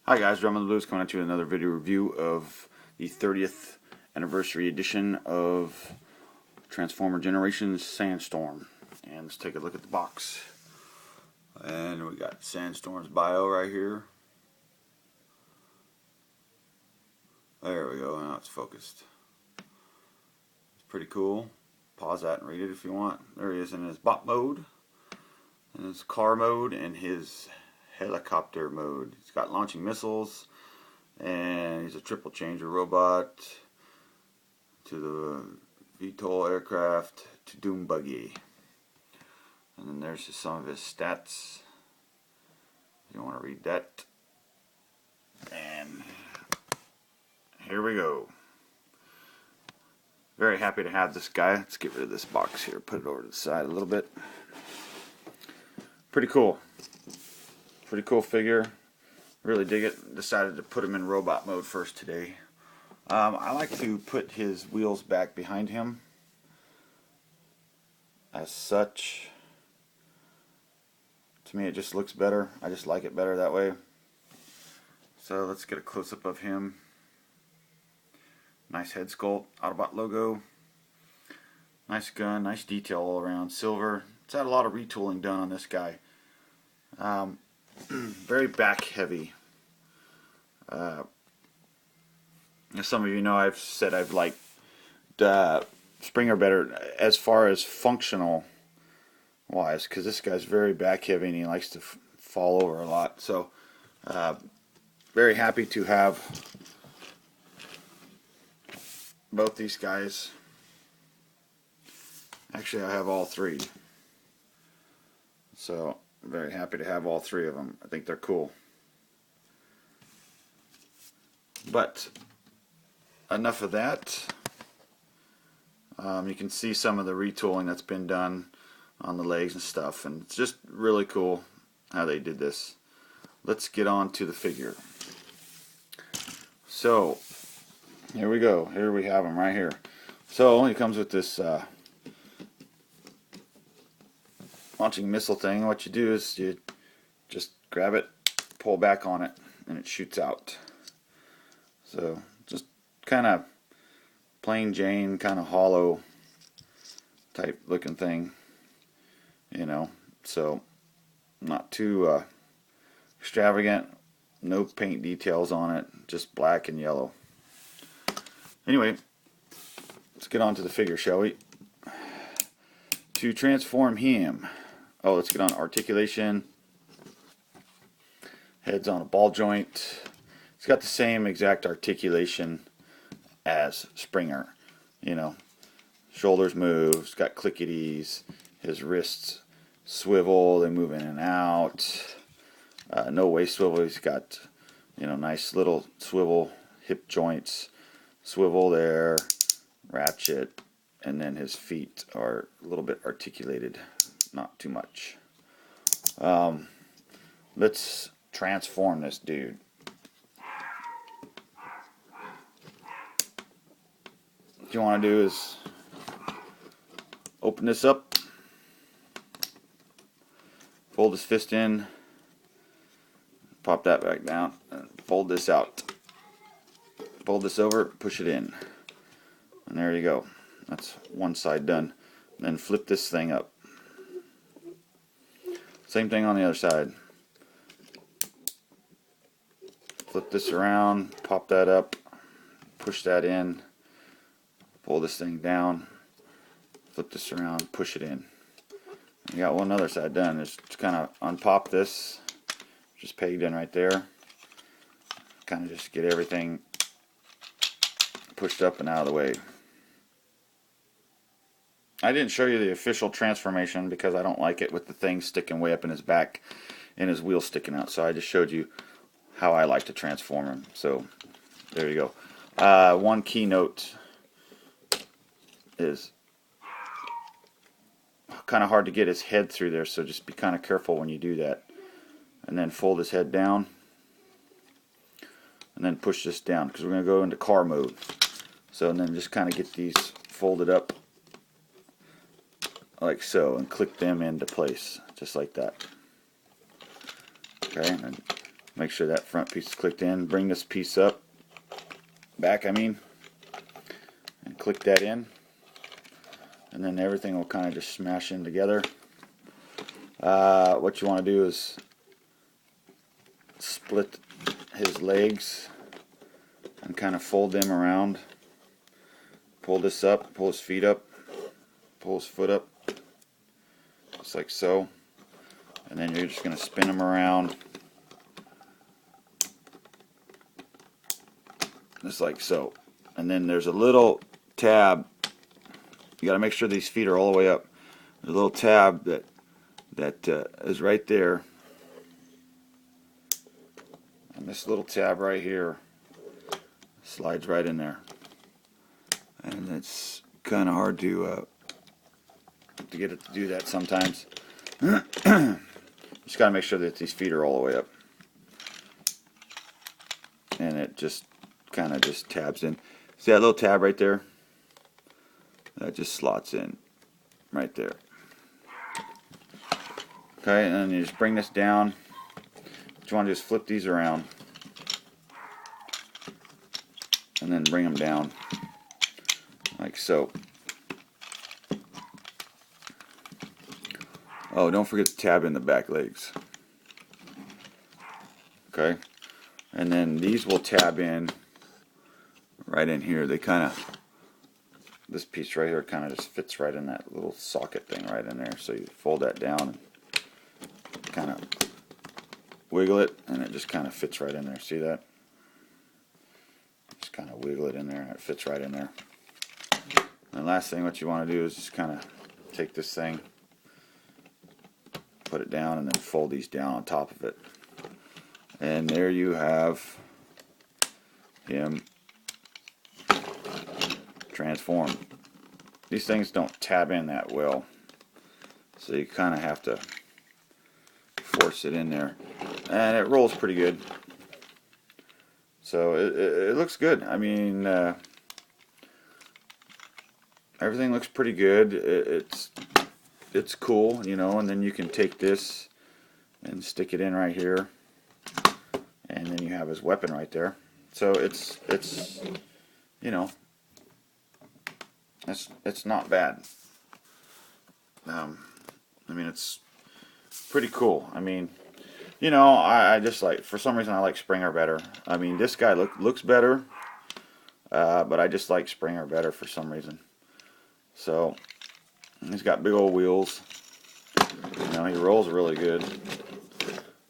Hi guys, Drum of the Blues coming at you with another video review of the 30th anniversary edition of Transformer Generations SandStorm. And let's take a look at the box. And we got SandStorm's bio right here. There we go, now it's focused. It's pretty cool. Pause that and read it if you want. There he is in his bot mode, in his car mode, and his helicopter mode. He's got launching missiles, and he's a triple changer robot to the VTOL aircraft to Doom Buggy. And then there's just some of his stats. You want to read that. And here we go. Very happy to have this guy. Let's get rid of this box here. Put it over to the side a little bit. Pretty cool. Pretty cool figure. Really dig it. Decided to put him in robot mode first today. I like to put his wheels back behind him. As such, to me it just looks better. I just like it better that way. So let's get a close-up of him. Nice head sculpt, Autobot logo. Nice gun, nice detail all around. Silver. It's had a lot of retooling done on this guy. Very back heavy. As some of you know, I've said I've liked Springer better as far as functional wise, because this guy's very back heavy and he likes to fall over a lot. So very happy to have both these guys. Actually, I have all three. So very happy to have all three of them. I think they're cool. But enough of that. You can see some of the retooling that's been done on the legs and stuff, and it's just really cool how they did this. Let's get on to the figure. So here we go. Here we have him right here. So he comes with this launching missile thing. What you do is you just grab it, pull back on it, and it shoots out. So just kind of plain Jane, kind of hollow type looking thing, you know. So not too extravagant. No paint details on it, just black and yellow. Anyway, let's get on to the figure, shall we? To transform him. Oh, let's get on articulation. Head's on a ball joint. It's got the same exact articulation as Springer. You know, shoulders move. It's got clickities. His wrists swivel. They move in and out. No waist swivel. He's got, you know, nice little swivel hip joints. Swivel there. Ratchet. And then his feet are a little bit articulated. Not too much. Let's transform this dude. What you want to do is open this up, fold his fist in, pop that back down, and fold this out. Fold this over, push it in. And there you go. That's one side done. Then flip this thing up. Same thing on the other side. Flip this around, pop that up, push that in, pull this thing down, flip this around, push it in. You got one other side done. Just kind of unpop this, just pegged in right there. Kind of just get everything pushed up and out of the way. I didn't show you the official transformation because I don't like it with the thing sticking way up in his back and his wheels sticking out. So I just showed you how I like to transform him. So there you go. One key note is kind of hard to get his head through there, so just be kind of careful when you do that. And then fold his head down and then push this down because we're going to go into car mode. So and then just kind of get these folded up like so and click them into place just like that. Okay, and Make sure that front piece is clicked in. Bring this piece up, back I mean, and click that in. And then everything will kind of just smash in together. What you want to do is split his legs and kind of fold them around. Pull this up, pull his feet up, pull his foot up, just like so. And then you're just going to spin them around, just like so. And then there's a little tab. You got to make sure these feet are all the way up. There's a little tab that is right there. And this little tab right here slides right in there. And it's kind of hard to get it to do that sometimes. Just got to make sure that these feet are all the way up. And it just kind of just tabs in. See that little tab right there? That just slots in right there. Okay, and then you just bring this down. What you want to do is flip these around. And then bring them down. Like so. Oh, don't forget to tab in the back legs. Okay. And then these will tab in right in here. They kind of, this piece right here kind of just fits right in that little socket thing right in there. So you fold that down and kind of wiggle it, and it just kind of fits right in there. See that? Just kind of wiggle it in there and it fits right in there. And the last thing what you want to do is just kind of take this thing, put it down, and then fold these down on top of it. And there you have him transformed. These things don't tab in that well, so you kind of have to force it in there. And it rolls pretty good. So it looks good. I mean, everything looks pretty good. It's cool, you know. And then you can take this and stick it in right here, and then you have his weapon right there. So it's you know, it's not bad. I mean, it's pretty cool. I mean, you know, I just like, for some reason I like Springer better. I mean, this guy looks better, but I just like Springer better for some reason. So he's got big old wheels. You know, he rolls really good.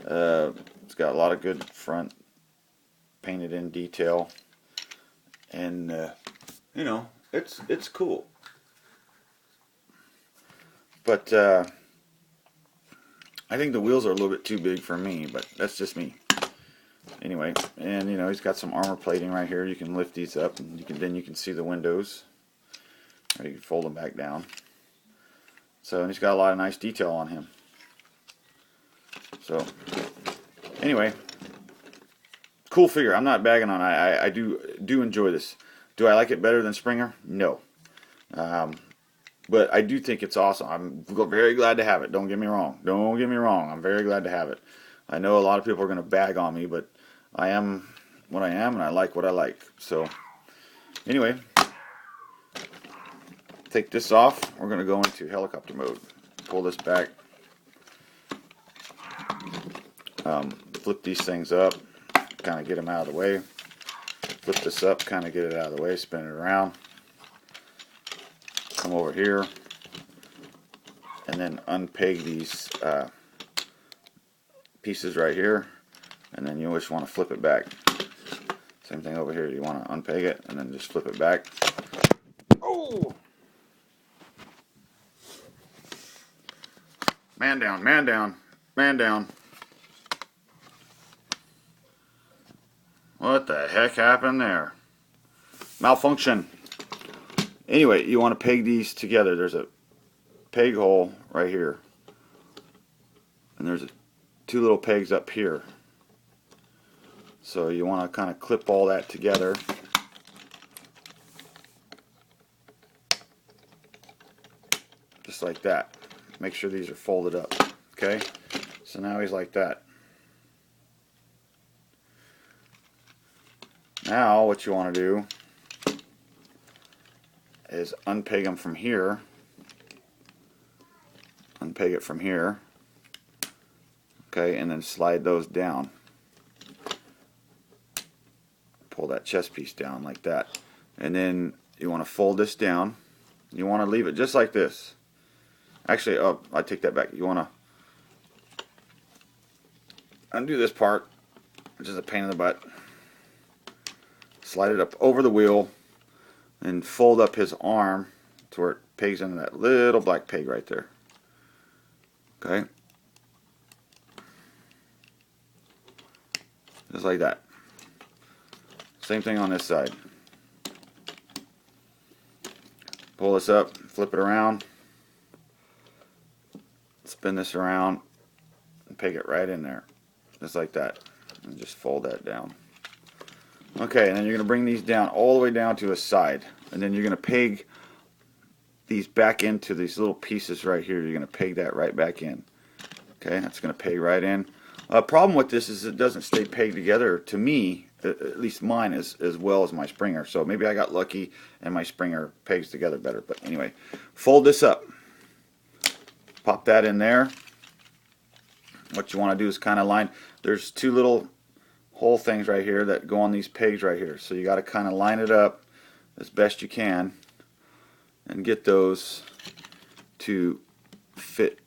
It's got a lot of good front painted in detail, and you know, it's cool. But I think the wheels are a little bit too big for me, but that's just me. Anyway, and you know, he's got some armor plating right here. You can lift these up, and then you can see the windows. Or you can fold them back down. So, and he's got a lot of nice detail on him. So, anyway, cool figure. I'm not bagging on it. I do enjoy this. Do I like it better than Springer? No. But I do think it's awesome. I'm very glad to have it. Don't get me wrong. Don't get me wrong. I'm very glad to have it. I know a lot of people are going to bag on me, but I am what I am, and I like what I like. So, anyway, take this off. We're going to go into helicopter mode. Pull this back. Flip these things up. Kind of get them out of the way. Flip this up. Kind of get it out of the way. Spin it around. Come over here. And then unpeg these pieces right here. And then you always want to flip it back. Same thing over here. You want to unpeg it and then just flip it back. Oh! Man down, man down, man down. What the heck happened there? Malfunction. Anyway, you want to peg these together. There's a peg hole right here. And there's two little pegs up here. So you want to kind of clip all that together. Just like that. Make sure these are folded up. Okay? So now he's like that. Now what you want to do is unpeg them from here. Unpeg it from here. Okay, and then slide those down. Pull that chest piece down like that. And then you want to fold this down. You want to leave it just like this. Actually, oh, I take that back. You want to undo this part, which is a pain in the butt. Slide it up over the wheel and fold up his arm to where it pegs into that little black peg right there. Okay. Just like that. Same thing on this side. Pull this up, flip it around, spin this around, and peg it right in there. Just like that. And just fold that down. Okay, and then you're going to bring these down all the way down to a side. And then you're going to peg these back into these little pieces right here. You're going to peg that right back in. Okay, that's going to peg right in. Problem with this is it doesn't stay pegged together, to me, at least mine, as well as my Springer. So maybe I got lucky and my Springer pegs together better. But anyway, fold this up. Pop that in there. What you want to do is kind of line. There's two little hole things right here that go on these pegs right here. So you got to kind of line it up as best you can and get those to fit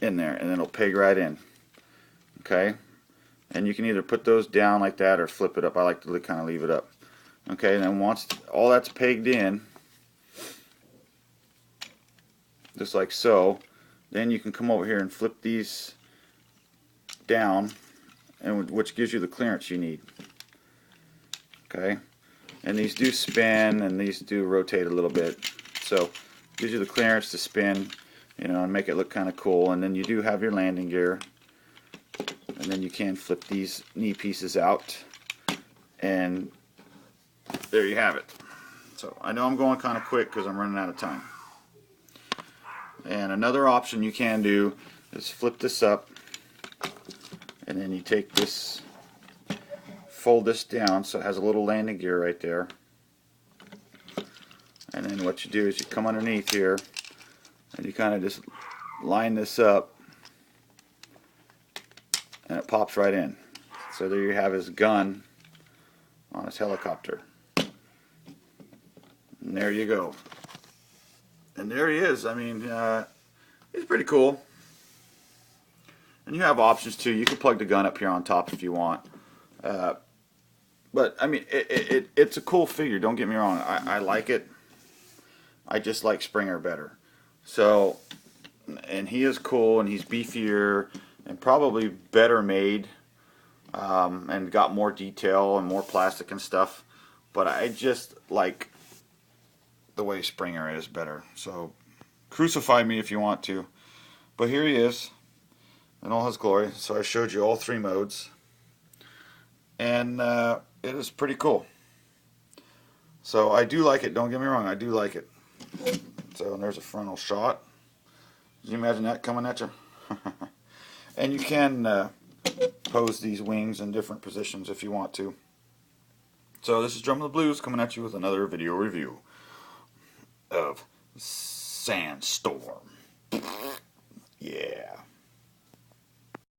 in there, and then it'll peg right in. Okay, and you can either put those down like that or flip it up. I like to kind of leave it up. Okay, and then once all that's pegged in, just like so, then you can come over here and flip these down, and which gives you the clearance you need. Okay, and these do spin and these do rotate a little bit, so it gives you the clearance to spin, you know, and make it look kind of cool. And then you do have your landing gear. And then you can flip these knee pieces out, and there you have it. So I know I'm going kind of quick because I'm running out of time. And another option you can do is flip this up, and then you take this, fold this down so it has a little landing gear right there. And then what you do is you come underneath here, and you kind of just line this up, and it pops right in. So there you have his gun on his helicopter. And there you go. And there he is. I mean, he's pretty cool. And you have options too. You can plug the gun up here on top if you want. But I mean, it's a cool figure. Don't get me wrong. I like it. I just like Springer better. So, and he is cool, and he's beefier and probably better made, and got more detail and more plastic and stuff. But I just like the way Springer is better. So crucify me if you want to. But here he is in all his glory. So I showed you all three modes, and it is pretty cool. So I do like it. Don't get me wrong. I do like it. So there's a frontal shot. Can you imagine that coming at you? And you can pose these wings in different positions if you want to. So this is Drum of the Blues coming at you with another video review of SandStorm. Yeah.